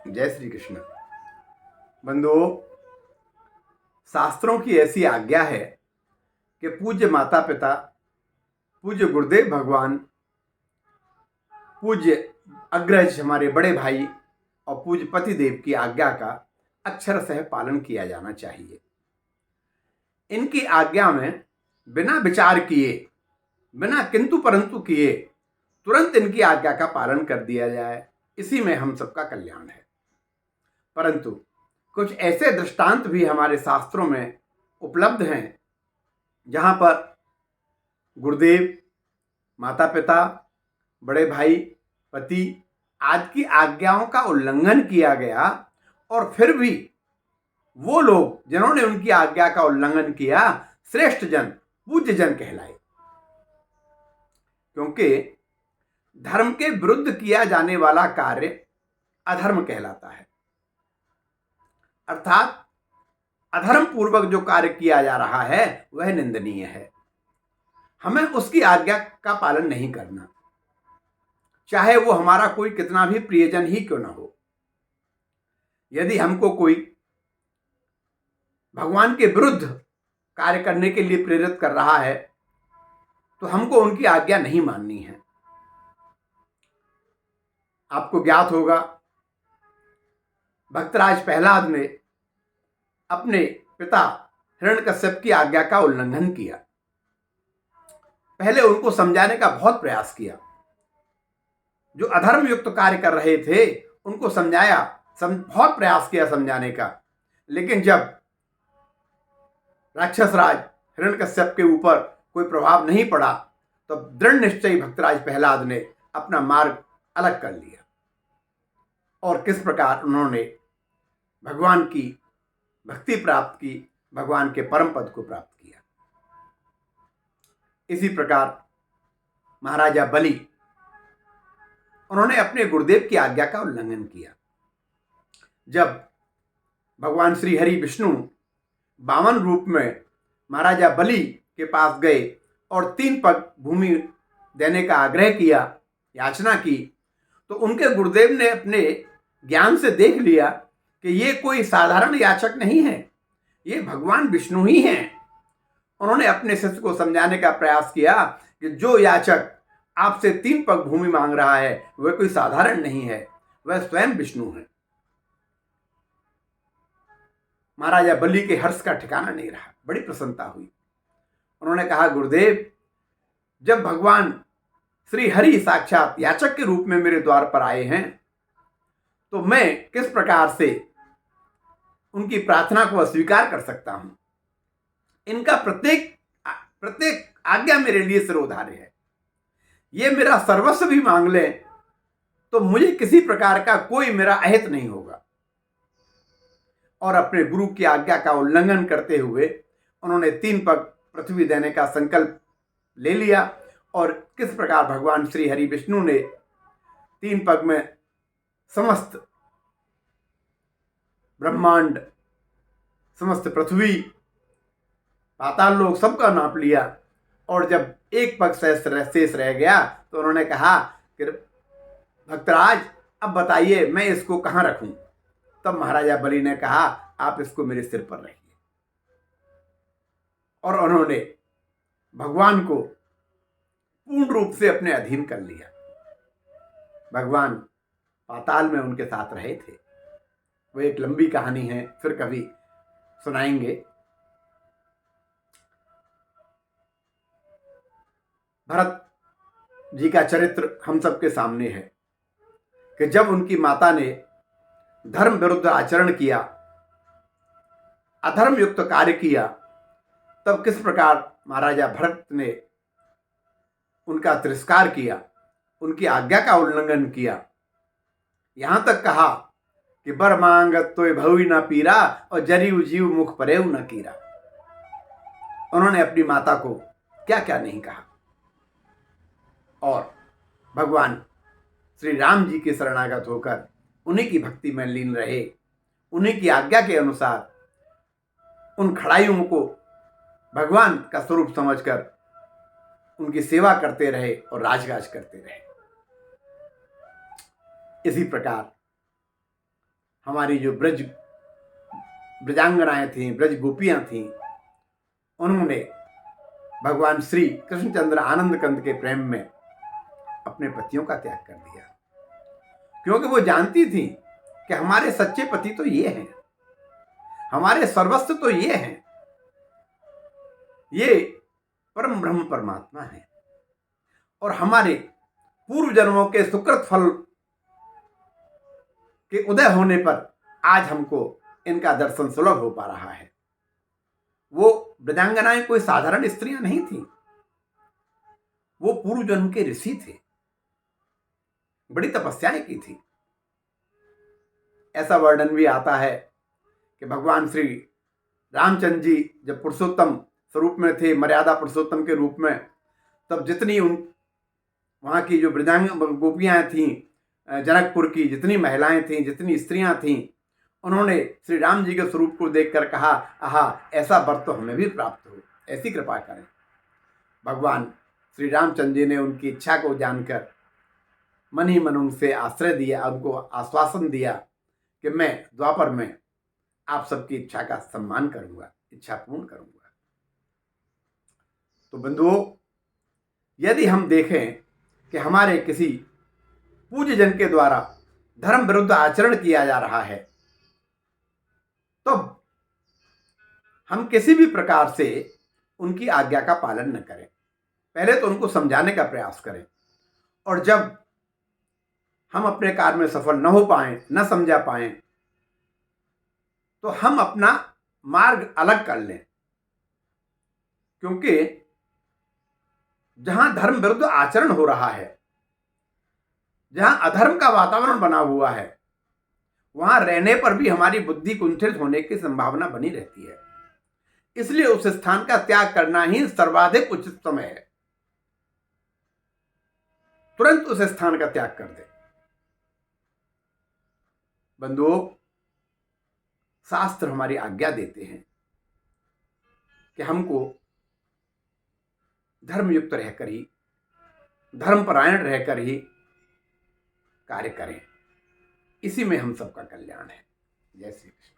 जय श्री कृष्ण। बंधुओं, शास्त्रों की ऐसी आज्ञा है कि पूज्य माता पिता, पूज्य गुरुदेव भगवान, पूज्य अग्रज हमारे बड़े भाई और पूज्य पतिदेव की आज्ञा का अक्षरशः पालन किया जाना चाहिए। इनकी आज्ञा में बिना विचार किए, बिना किंतु परंतु किए तुरंत इनकी आज्ञा का पालन कर दिया जाए, इसी में हम सबका कल्याण है। परंतु कुछ ऐसे दृष्टांत भी हमारे शास्त्रों में उपलब्ध हैं जहां पर गुरुदेव, माता पिता, बड़े भाई, पति आदि की आज्ञाओं का उल्लंघन किया गया और फिर भी वो लोग जिन्होंने उनकी आज्ञा का उल्लंघन किया श्रेष्ठ जन, पूज्य जन कहलाए। क्योंकि धर्म के विरुद्ध किया जाने वाला कार्य अधर्म कहलाता है, अर्थात अधर्म पूर्वक जो कार्य किया जा रहा है वह निंदनीय है। हमें उसकी आज्ञा का पालन नहीं करना, चाहे वो हमारा कोई कितना भी प्रियजन ही क्यों ना हो। यदि हमको कोई भगवान के विरुद्ध कार्य करने के लिए प्रेरित कर रहा है तो हमको उनकी आज्ञा नहीं माननी है। आपको ज्ञात होगा, भक्तराज प्रहलाद ने अपने पिता हिरण्यकश्यप की आज्ञा का उल्लंघन किया। पहले उनको समझाने का बहुत प्रयास किया, जो अधर्म युक्त कार्य कर रहे थे उनको समझाया, बहुत प्रयास किया समझाने का। लेकिन जब राक्षस राज हिरण्यकश्यप के ऊपर कोई प्रभाव नहीं पड़ा तो दृढ़ निश्चयी भक्तराज प्रहलाद ने अपना मार्ग अलग कर लिया और किस प्रकार उन्होंने भगवान की भक्ति प्राप्त की, भगवान के परम पद को प्राप्त किया। इसी प्रकार महाराजा बलि, उन्होंने अपने गुरुदेव की आज्ञा का उल्लंघन किया। जब भगवान श्री हरि विष्णु वामन रूप में महाराजा बलि के पास गए और 3 पग भूमि देने का आग्रह किया, याचना की, तो उनके गुरुदेव ने अपने ज्ञान से देख लिया कि ये कोई साधारण याचक नहीं है, ये भगवान विष्णु ही हैं। उन्होंने अपने शिष्य को समझाने का प्रयास किया कि जो याचक आपसे 3 पग भूमि मांग रहा है वह कोई साधारण नहीं है, वह स्वयं विष्णु है। महाराजा बलि के हर्ष का ठिकाना नहीं रहा, बड़ी प्रसन्नता हुई। उन्होंने कहा, गुरुदेव, जब भगवान श्री हरि साक्षात याचक के रूप में मेरे द्वार पर आए हैं तो मैं किस प्रकार से उनकी प्रार्थना को अस्वीकार कर सकता हूं। इनका प्रत्येक आज्ञा मेरे लिए सिरोधार्य है। ये मेरा सर्वस्व भी मांग लें तो मुझे किसी प्रकार का कोई मेरा अहित नहीं होगा। और अपने गुरु की आज्ञा का उल्लंघन करते हुए उन्होंने 3 पग पृथ्वी देने का संकल्प ले लिया और किस प्रकार भगवान श्री हरि विष्णु ने 3 पग में समस्त ब्रह्मांड, समस्त पृथ्वी, पाताल लोक सबका नाप लिया और जब 1 पग शेष रह गया तो उन्होंने कहा कि भक्तराज, अब बताइए मैं इसको कहाँ रखूं। तब महाराजा बलि ने कहा, आप इसको मेरे सिर पर रखिए। और उन्होंने भगवान को पूर्ण रूप से अपने अधीन कर लिया। भगवान पाताल में उनके साथ रहे थे। वो एक लंबी कहानी है, फिर कभी सुनाएंगे। भरत जी का चरित्र हम सबके सामने है कि जब उनकी माता ने धर्म विरुद्ध आचरण किया, अधर्म युक्त कार्य किया, तब किस प्रकार महाराजा भरत ने उनका तिरस्कार किया, उनकी आज्ञा का उल्लंघन किया। यहां तक कहा कि बर मांगत तो भई न पीरा और जरी जीव मुख परेऊ न कीरा। उन्होंने अपनी माता को क्या क्या नहीं कहा और भगवान श्री राम जी के शरणागत होकर उन्हीं की भक्ति में लीन रहे, उन्हीं की आज्ञा के अनुसार उन खड़ाइयों को भगवान का स्वरूप समझकर उनकी सेवा करते रहे और राजकाज करते रहे। इसी प्रकार हमारी जो ब्रजांगनाएं थीं, ब्रज गोपियां थीं, उन्होंने भगवान श्री कृष्णचंद्र आनंद कंद के प्रेम में अपने पतियों का त्याग कर दिया, क्योंकि वो जानती थी कि हमारे सच्चे पति तो ये हैं, हमारे सर्वस्व तो ये हैं, ये परम ब्रह्म परमात्मा है, और हमारे पूर्व जन्मों के सुकृत फल के उदय होने पर आज हमको इनका दर्शन सुलभ हो पा रहा है। वो ब्रजांगनाएं कोई साधारण स्त्रियां नहीं थीं, वो पूर्व जन्म के ऋषि थे, बड़ी तपस्याएं की थी। ऐसा वर्णन भी आता है कि भगवान श्री रामचंद्र जी जब पुरुषोत्तम स्वरूप में थे, मर्यादा पुरुषोत्तम के रूप में, तब जितनी वहां की जो ब्रजांग गोपियां थीं, जनकपुर की जितनी महिलाएं थीं, जितनी स्त्रियां थीं, उन्होंने श्री राम जी के स्वरूप को देखकर कहा, आहा, ऐसा वर तो हमें भी प्राप्त हो, ऐसी कृपा करें। भगवान श्री रामचंद्र जी ने उनकी इच्छा को जानकर मन ही मन उनसे आश्रय दिया, उनको आश्वासन दिया कि मैं द्वापर में आप सबकी इच्छा का सम्मान करूंगा, इच्छा पूर्ण करूंगा। तो बंधुओं, यदि हम देखें कि हमारे किसी पूज्य जन के द्वारा धर्म विरुद्ध आचरण किया जा रहा है, तो हम किसी भी प्रकार से उनकी आज्ञा का पालन न करें। पहले तो उनको समझाने का प्रयास करें, और जब हम अपने कार्य में सफल न हो पाए, न समझा पाए, तो हम अपना मार्ग अलग कर लें, क्योंकि जहां धर्म विरुद्ध आचरण हो रहा है, जहां अधर्म का वातावरण बना हुआ है, वहां रहने पर भी हमारी बुद्धि कुंठित होने की संभावना बनी रहती है। इसलिए उस स्थान का त्याग करना ही सर्वाधिक उचित समय है। तुरंत उस स्थान का त्याग कर दे। बंधुओं, शास्त्र हमारी आज्ञा देते हैं कि हमको धर्मयुक्त रहकर ही, धर्मपरायण रहकर ही कार्य करें। इसी में हम सबका कल्याण है। जय श्री कृष्ण।